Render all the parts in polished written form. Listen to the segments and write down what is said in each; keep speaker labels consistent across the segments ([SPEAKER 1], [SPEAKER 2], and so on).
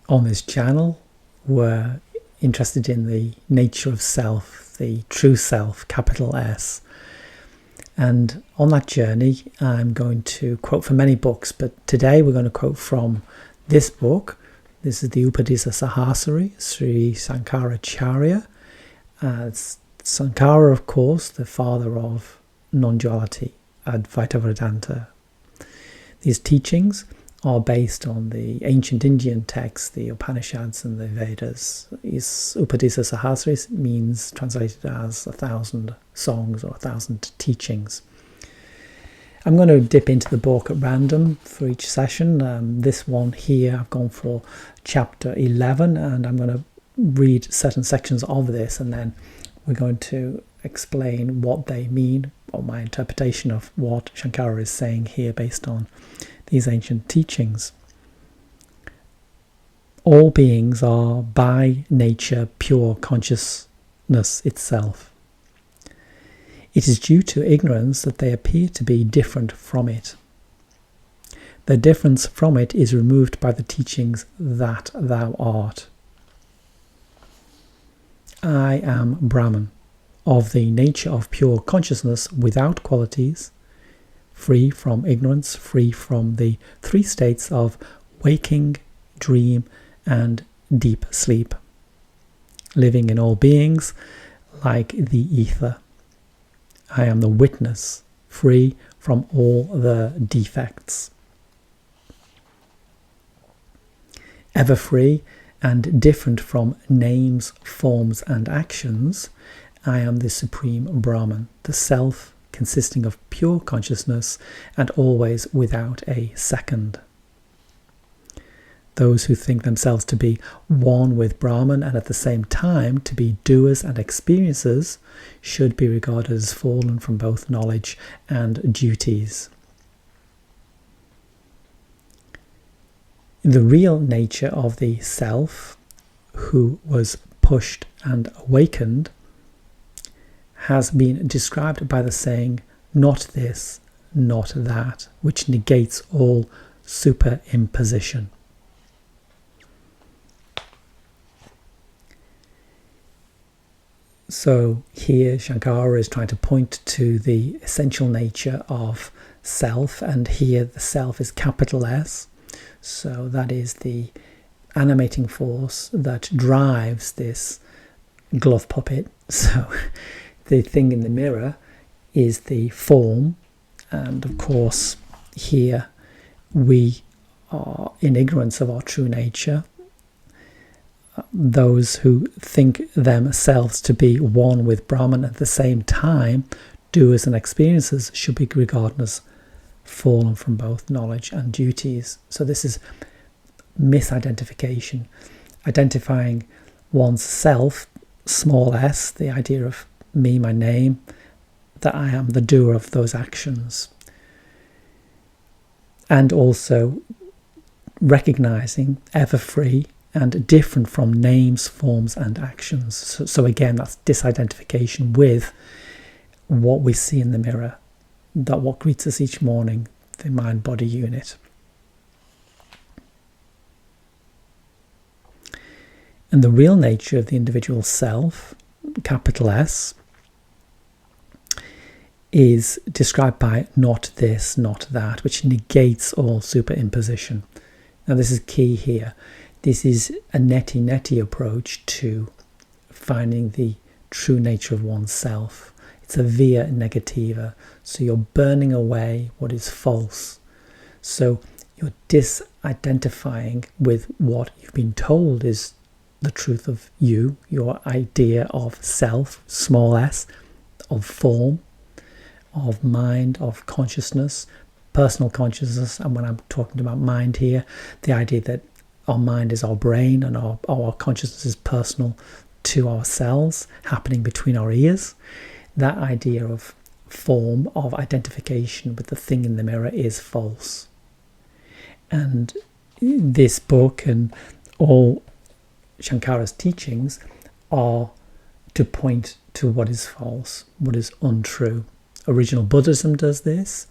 [SPEAKER 1] on this channel were interested in the nature of self, the true self, capital S. And on that journey, I'm going to quote from many books, but today we're going to quote from this book. This is the Upadesa Sahasrari, Sri Sankaracharya. Sankara, of course, the father of nonduality, Advaita Vedanta. These teachings are based on the ancient Indian texts, the Upanishads and the Vedas. Upadesa Sahasrari means translated as 1,000 songs or 1,000 teachings. I'm going to dip into the book at random for each session. This one here, I've gone for chapter 11, and I'm going to read certain sections of this, and then we're going to explain what they mean, or my interpretation of what Shankara is saying here based on these ancient teachings. All beings are by nature pure consciousness itself. It is due to ignorance that they appear to be different from it. The difference from it is removed by the teachings that thou art. I am Brahman, of the nature of pure consciousness without qualities, free from ignorance, free from the three states of waking, dream, and deep sleep, living in all beings like the ether. I am the witness, free from all the defects. Ever free and different from names, forms, and actions, I am the Supreme Brahman, the Self consisting of pure consciousness and always without a second. Those who think themselves to be one with Brahman and at the same time to be doers and experiencers should be regarded as fallen from both knowledge and duties. The real nature of the Self, who was pushed and awakened, has been described by the saying, not this, not that, which negates all superimposition. So here Shankara is trying to point to the essential nature of self, and here the self is capital S. So that is the animating force that drives this glove puppet. So the thing in the mirror is the form, and of course here we are in ignorance of our true nature. Those who think themselves to be one with Brahman at the same time, doers and experiencers, should be regarded as fallen from both knowledge and duties. So this is misidentification, identifying one's self, small s, the idea of me, my name, that I am the doer of those actions. And also recognizing ever free and different from names, forms, and actions. So again, that's disidentification with what we see in the mirror, that what greets us each morning, the mind-body unit. And the real nature of the individual self, capital S, is described by not this, not that, which negates all superimposition. Now this is key here. This is a neti-neti approach to finding the true nature of oneself. It's a via negativa. So you're burning away what is false. So you're disidentifying with what you've been told is the truth of you, your idea of self, small s, of form, of mind, of consciousness, personal consciousness. And when I'm talking about mind here, the idea that our mind is our brain and our consciousness is personal to ourselves, happening between our ears. That idea of form, of identification with the thing in the mirror, is false. And this book and all Shankara's teachings are to point to what is false, what is untrue. Original Buddhism does this.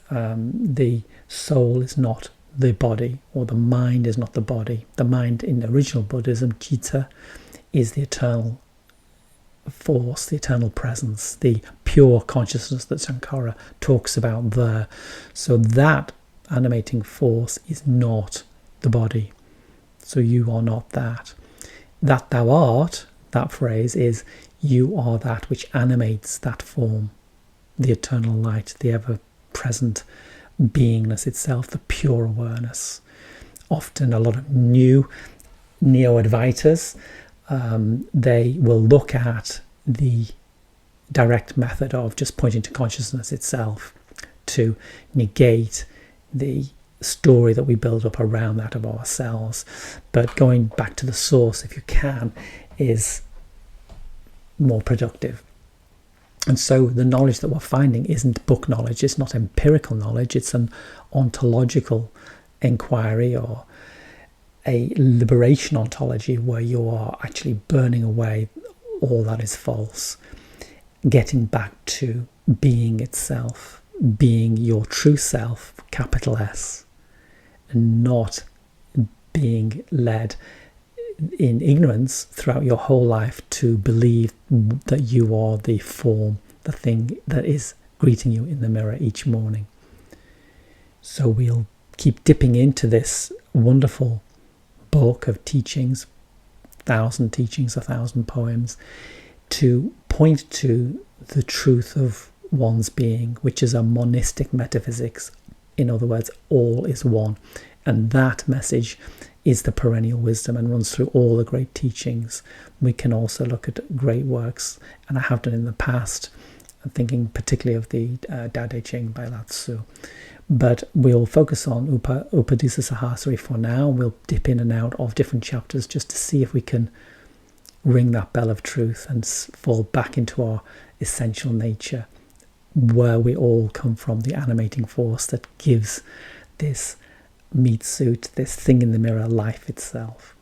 [SPEAKER 1] The soul is not the body, or the mind is not the body. The mind in original Buddhism, citta, is the eternal force, the eternal presence, the pure consciousness that Sankara talks about there. So that animating force is not the body. So you are not that. That thou art, that phrase is, you are that which animates that form, the eternal light, the ever-present beingness itself, the pure awareness. Often a lot of new neo-Advaitas, they will look at the direct method of just pointing to consciousness itself to negate the story that we build up around that of ourselves. But going back to the source, if you can, is more productive. And so the knowledge that we're finding isn't book knowledge, it's not empirical knowledge, it's an ontological inquiry, or a liberation ontology, where you are actually burning away all that is false, getting back to being itself, being your true self, capital S, and not being led in ignorance throughout your whole life to believe that you are the form, the thing that is greeting you in the mirror each morning. So we'll keep dipping into this wonderful book of teachings, 1,000 teachings, 1,000 poems, to point to the truth of one's being, which is a monistic metaphysics. In other words, all is one. And that message is the perennial wisdom and runs through all the great teachings. We can also look at great works, and I have done in the past, thinking particularly of the Tao Te Ching by Lao Tzu. But we'll focus on Upadisa Sahasrari for now. We'll dip in and out of different chapters just to see if we can ring that bell of truth and fall back into our essential nature, where we all come from, the animating force that gives this meat suit, this thing in the mirror, life itself.